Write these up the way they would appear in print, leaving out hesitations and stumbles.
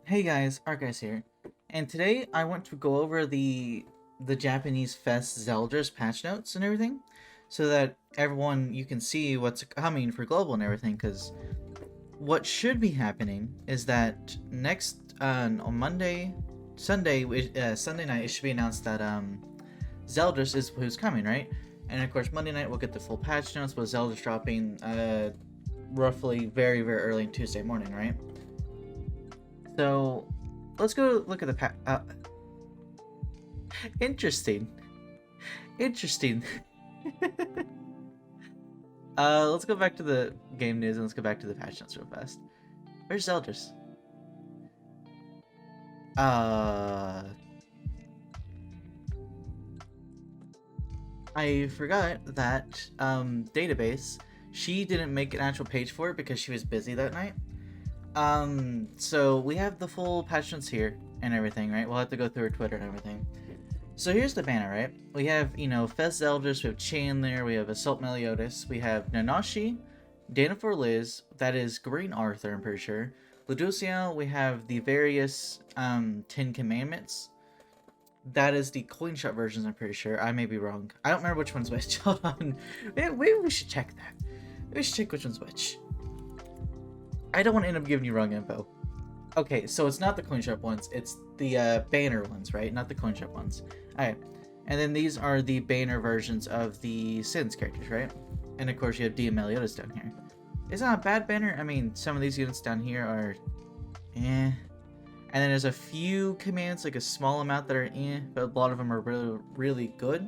Hey guys, ArkhIce here, and today I want to go over the Japanese Fes Zeldris patch notes and everything, so that everyone you can see what's coming for global and everything. Because what should be happening is that next on Monday, Sunday night it should be announced that Zeldris is who's coming, right? And of course Monday night we'll get the full patch notes with Zeldris dropping roughly very early on Tuesday morning, right? So let's go look at the interesting. Interesting. Let's go back to the game news and let's go back to the patch notes real fast. Where's Zeldris? I forgot that database. She didn't make an actual page for it because she was busy that night. So we have the full patch notes here and everything, right? We'll have to go through her Twitter and everything. So here's the banner, right? We have, Fes Zeldris, we have Chandler, we have Assault Meliodas, we have Nanashi, Dana for Liz, that is Green Arthur, I'm pretty sure. Luduciel, we have the various, 10 Commandments. That is the coin shop versions, I'm pretty sure. I may be wrong. I don't remember which one's which. Hold on. Maybe we should check that. Maybe we should check which one's which. I don't want to end up giving you wrong info. Okay, so it's not the coin shop ones, it's the banner ones, right? Not the coin shop ones. Alright, and then these are the banner versions of the Sins characters, right? And of course you have D and Meliodas down here. It's not a bad banner. I mean, some of these units down here are eh. And then there's a few commands, like a small amount that are eh, but a lot of them are really good.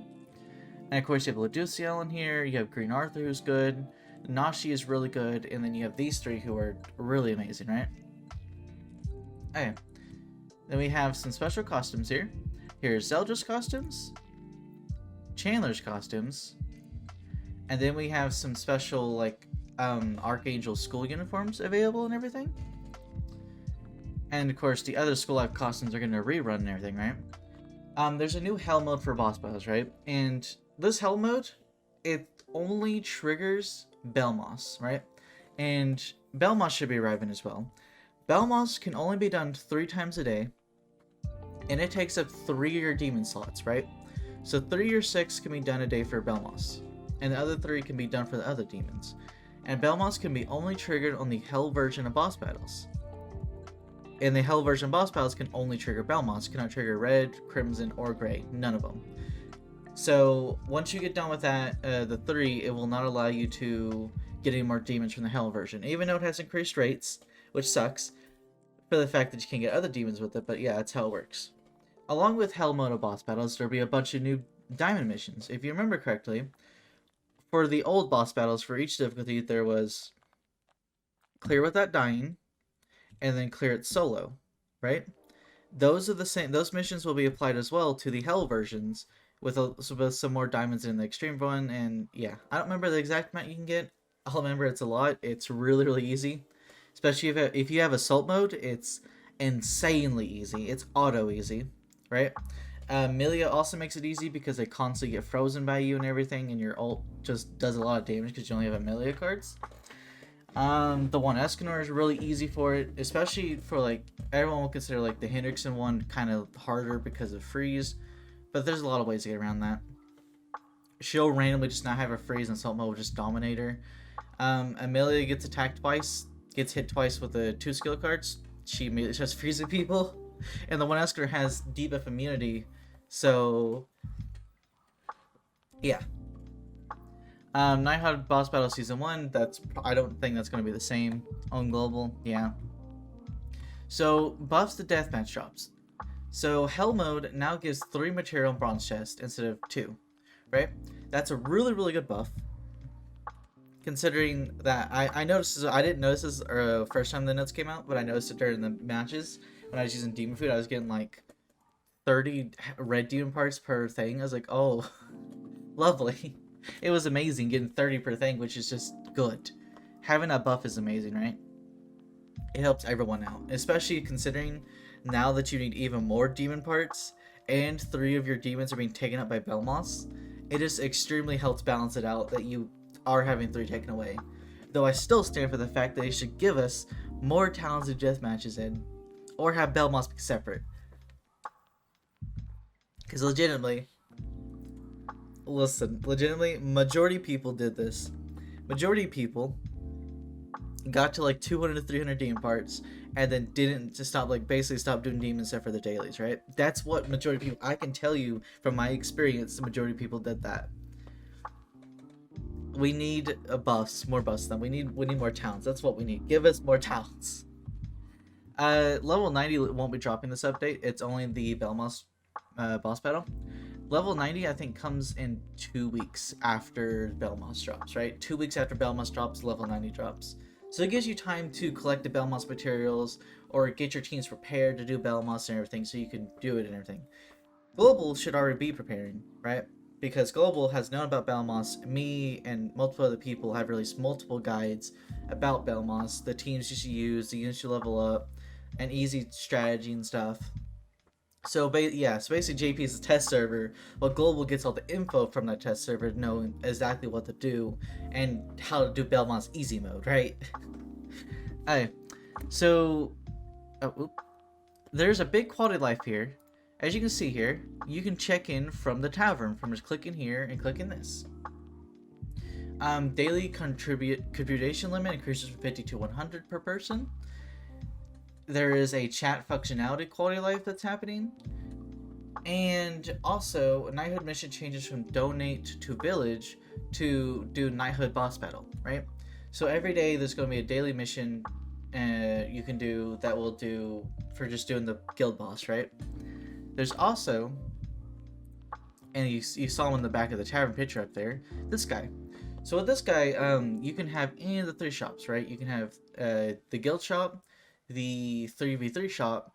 And of course you have Luduciel in here, you have Green Arthur who's good, Nashi is really good, and then you have these three who are really amazing, right? Okay. Then we have some special costumes here. Here's Zeldris costumes, Chandler's costumes, and then we have some special, like, Archangel school uniforms available and everything. And of course, the other school life costumes are going to rerun and everything, right? There's a new hell mode for boss battles, right? And this hell mode, it only triggers Belmos, right? And Belmos should be arriving as well. Belmos can only be done 3 times a day, and it takes up 3 of your demon slots, right? So 3 or 6 can be done a day for Belmos, and the other 3 can be done for the other demons. And Belmos can be only triggered on the Hell version of boss battles. And the Hell version boss battles can only trigger Belmos, cannot trigger Red, Crimson, or Gray, none of them. So once you get done with that, the 3, it will not allow you to get any more demons from the Hell version, even though it has increased rates, which sucks, for the fact that you can get other demons with it, but yeah, that's how it works. Along with Hell mode of boss battles, there'll be a bunch of new diamond missions. If you remember correctly, for the old boss battles, for each difficulty, there was clear without dying, and then clear it solo, right? Those are the same. Those missions will be applied as well to the Hell versions, with some more diamonds in the extreme one, and yeah, I don't remember the exact amount you can get. I'll remember it's a lot. It's really easy. Especially if you have assault mode, it's insanely easy. It's auto easy, right? Milia also makes it easy because they constantly get frozen by you and everything, and your ult just does a lot of damage because you only have Milia cards. The one Escanor is really easy for it, especially for, like, everyone will consider, like, the Hendrickson one kind of harder because of freeze, but there's a lot of ways to get around that. She'll randomly just not have a freeze, and assault mode will just dominate her. Amelia gets attacked twice, gets hit twice with the 2 skill cards. She immediately starts freezing people. And the one Esker has debuff immunity, so yeah. Nighthawk boss battle season 1. I don't think that's going to be the same on global. Yeah. So buffs to deathmatch drops. So Hell mode now gives 3 material and bronze chest instead of 2, right? That's a really good buff. Considering that I noticed, I didn't notice this first time the notes came out, but I noticed it during the matches when I was using demon food. I was getting like 30 red demon parts per thing. I was like, oh, lovely. It was amazing getting 30 per thing, which is just good. Having a buff is amazing, right? It helps everyone out, especially considering now that you need even more demon parts and 3 of your demons are being taken up by Belmos. It just extremely helps balance it out that you are having 3 taken away. Though I still stand for the fact that they should give us more talented death matches in. or have Belmos be separate. Because legitimately, majority of people did this. Majority of people got to like 200 to 300 demon parts and then didn't just stop, like basically stop doing demon stuff for the dailies, right? That's what majority of people, I can tell you from my experience, the majority of people did that. We need a buffs, more buffs then. We need more talents. That's what we need. Give us more talents. Level 90 won't be dropping this update. It's only the Belmos boss battle. Level 90, I think, comes in 2 weeks after Belmos drops, right? 2 weeks after Belmos drops, level 90 drops. So it gives you time to collect the Belmos materials or get your teams prepared to do Belmos and everything so you can do it and everything. Global should already be preparing, right? Because Global has known about Belmos. Me and multiple other people have released multiple guides about Belmos, the teams you should use, the units you level up, and easy strategy and stuff. So basically JP is a test server, while Global gets all the info from that test server, knowing exactly what to do and how to do Belmont's easy mode, right? Alright, so there's a big quality of life here. As you can see here, you can check in from the tavern from just clicking here and clicking this. Daily contribution limit increases from 50 to 100 per person. There is a chat functionality quality of life that's happening. And also, Knighthood mission changes from donate to village to do Knighthood boss battle, right? So every day there's going to be a daily mission you can do that will do for just doing the guild boss, right? There's also, and you saw him in the back of the tavern picture up there, this guy. So with this guy, you can have any of the 3 shops, right? You can have the guild shop, the 3v3 shop,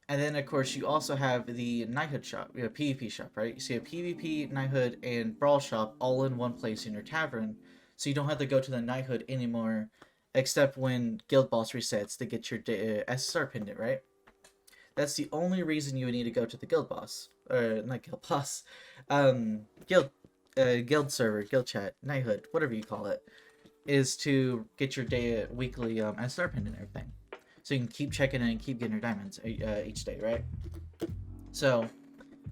and then of course you also have the Knighthood shop, you have PvP shop, right? You see a PvP, Knighthood, and Brawl shop all in one place in your tavern, so you don't have to go to the Knighthood anymore, except when guild boss resets to get your SSR pendant, right? That's the only reason you would need to go to the guild boss, or not guild boss, guild server, guild chat, Knighthood, whatever you call it, is to get your weekly SSR pendant and everything. So you can keep checking in and keep getting your diamonds each day, right? So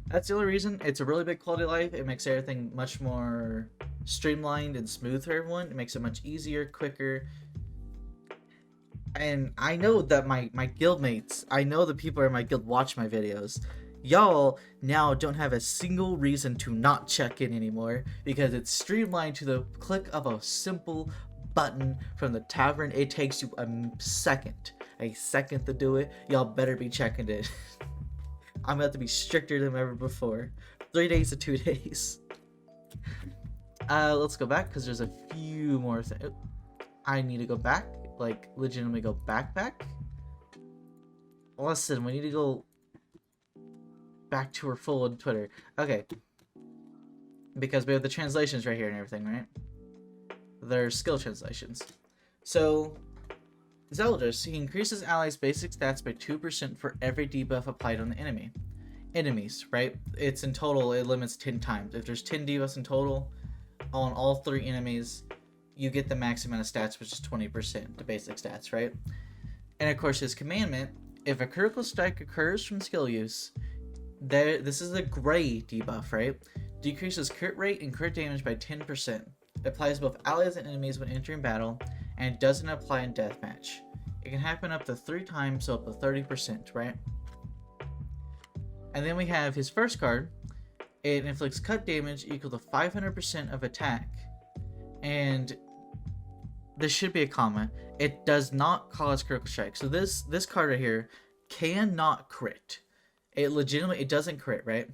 that's the only reason. It's a really big quality of life. It makes everything much more streamlined and smooth for everyone. It makes it much easier, quicker. And I know that my guild mates, I know the people in my guild watch my videos. Y'all now don't have a single reason to not check in anymore because it's streamlined to the click of a simple button from the tavern. It takes you a second to do it. Y'all better be checking it. I'm about to be stricter than ever before. 3 days to 2 days. Let's go back because there's a few more things. I need to go back, like legitimately go back. Listen, we need to go back to her full on Twitter. Okay, because we have the translations right here and everything, right? They're skill translations. So Zeldris, he increases allies' basic stats by 2% for every debuff applied on the enemies, right? It's in total, it limits 10 times. If there's 10 debuffs in total on all 3 enemies, you get the max amount of stats, which is 20%, the basic stats, right? And of course, his commandment, if a critical strike occurs from skill use, this is a gray debuff, right? Decreases crit rate and crit damage by 10%. Applies both allies and enemies when entering battle, and doesn't apply in deathmatch. It can happen up to 3 times, so up to 30%, right? And then we have his first card. It inflicts cut damage equal to 500% of attack. And this should be a comma. It does not cause critical strike. So this card right here cannot crit. It doesn't crit, right?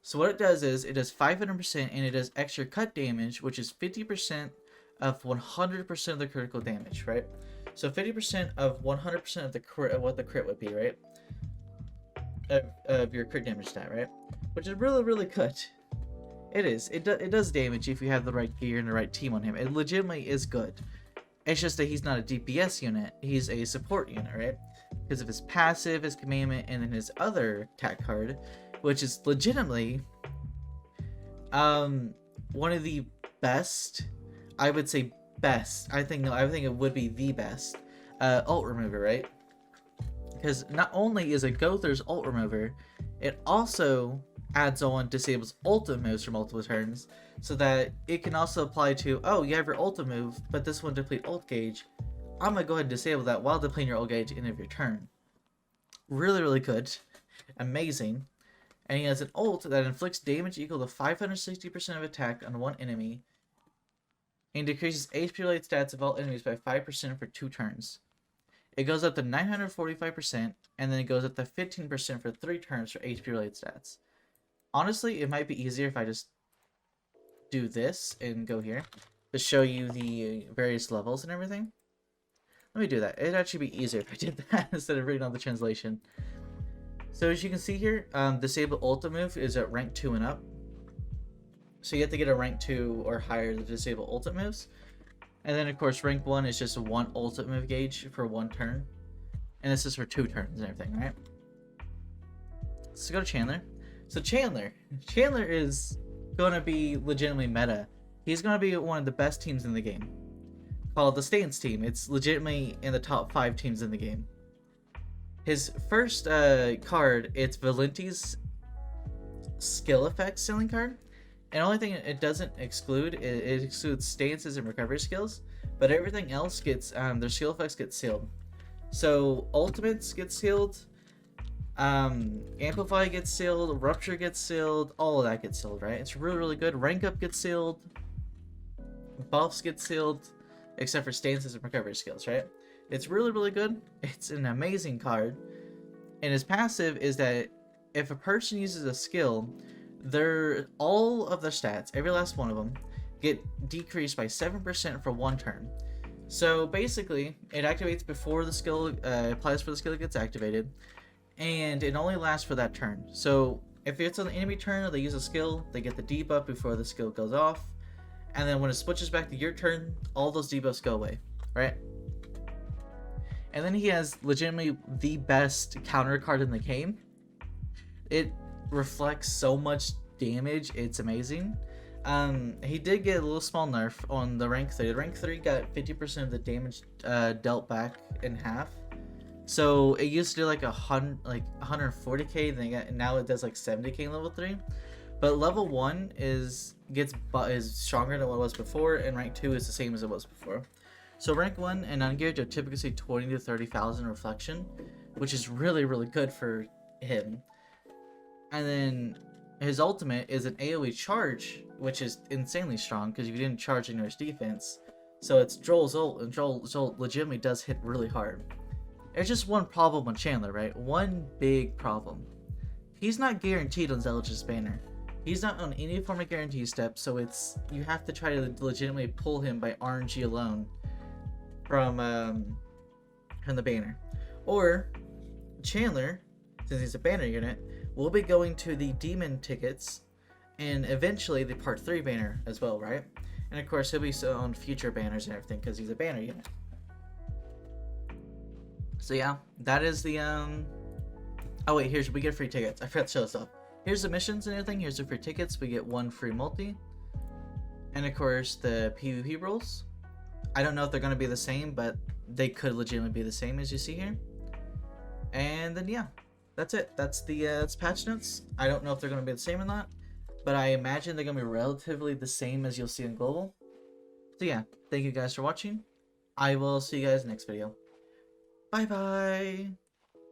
So what it does is it does 500% and it does extra cut damage, which is 50% of 100% of the critical damage, right? So 50% of 100% of the crit, of what the crit would be, right? Of your crit damage stat, right? Which is really, really good. It is. It does damage if you have the right gear and the right team on him. It legitimately is good. It's just that he's not a DPS unit. He's a support unit, right? Because of his passive, his commandment, and then his other attack card, which is legitimately one of the best. I would say best. I think it would be the best ult remover, right? because not only is it Gother's ult remover, it also adds on disables ultimate moves for multiple turns, so that it can also apply to, oh, you have your ultimate move, but this one deplete ult gauge. I'm gonna go ahead and disable that while depleting your ult gauge at the end of your turn. Really, really good. Amazing. And he has an ult that inflicts damage equal to 560% of attack on one enemy, and decreases HP related stats of all enemies by 5% for 2 turns. It goes up to 945%, and then it goes up to 15% for 3 turns for HP related stats. Honestly, it might be easier if I just do this and go here to show you the various levels and everything. Let me do that. It'd actually be easier if I did that instead of reading all the translation. So as you can see here, disable ultimate move is at rank 2 and up. So you have to get a rank 2 or higher to disable ultimate moves. And then of course rank 1 is just 1 ultimate move gauge for 1 turn. And this is for 2 turns and everything, right? So go to Chandler. So Chandler is going to be legitimately meta. He's going to be one of the best teams in the game, called the Stance team. It's legitimately in the top 5 teams in the game. His first card, it's Valenti's skill effects ceiling card. And the only thing it doesn't exclude, it excludes stances and recovery skills, but everything else gets, their skill effects get sealed. So ultimates get sealed, amplify gets sealed, rupture gets sealed, all of that gets sealed, right? It's really, really good. Rank up gets sealed, buffs get sealed, except for stances and recovery skills, right? It's really, really good. It's an amazing card. And his passive is that if a person uses a skill, all of their stats, every last one of them, get decreased by 7% for 1 turn. So basically, it activates before the skill applies for the skill gets activated, and it only lasts for that turn. So if it's on the enemy turn or they use a skill, they get the debuff before the skill goes off, and then when it switches back to your turn, all those debuffs go away, right? And then he has legitimately the best counter card in the game. It reflects so much damage, it's amazing. He did get a little small nerf on the rank 3. The rank 3 got 50% of the damage dealt back in half. So it used to do like 140k, then now it does like 70k in level 3. But level 1 is stronger than what it was before, and rank 2 is the same as it was before. So rank 1 and ungeared are typically see 20 to 30,000 reflection, which is really, really good for him. And then his ultimate is an AoE charge, which is insanely strong because you didn't charge into his defense. So it's Joel's ult, and Joel's ult legitimately does hit really hard. There's just one problem with Chandler, right? One big problem. He's not guaranteed on Zeldris' banner. He's not on any form of guarantee step, so you have to try to legitimately pull him by RNG alone from the banner. Or Chandler, since he's a banner unit, will be going to the demon tickets and eventually the part 3 banner as well, right? And of course he'll be on future banners and everything because he's a banner unit. So yeah, that is the oh wait, we get free tickets. I forgot to show this off. Here's the missions and everything. Here's the free tickets. We get 1 free multi, and of course the PvP rules. I don't know if they're going to be the same, but they could legitimately be the same as you see here. And then yeah, that's it. That's the patch notes. I don't know if they're going to be the same or not, but I imagine they're going to be relatively the same as you'll see in global. So yeah, thank you guys for watching. I will see you guys next video. Bye bye.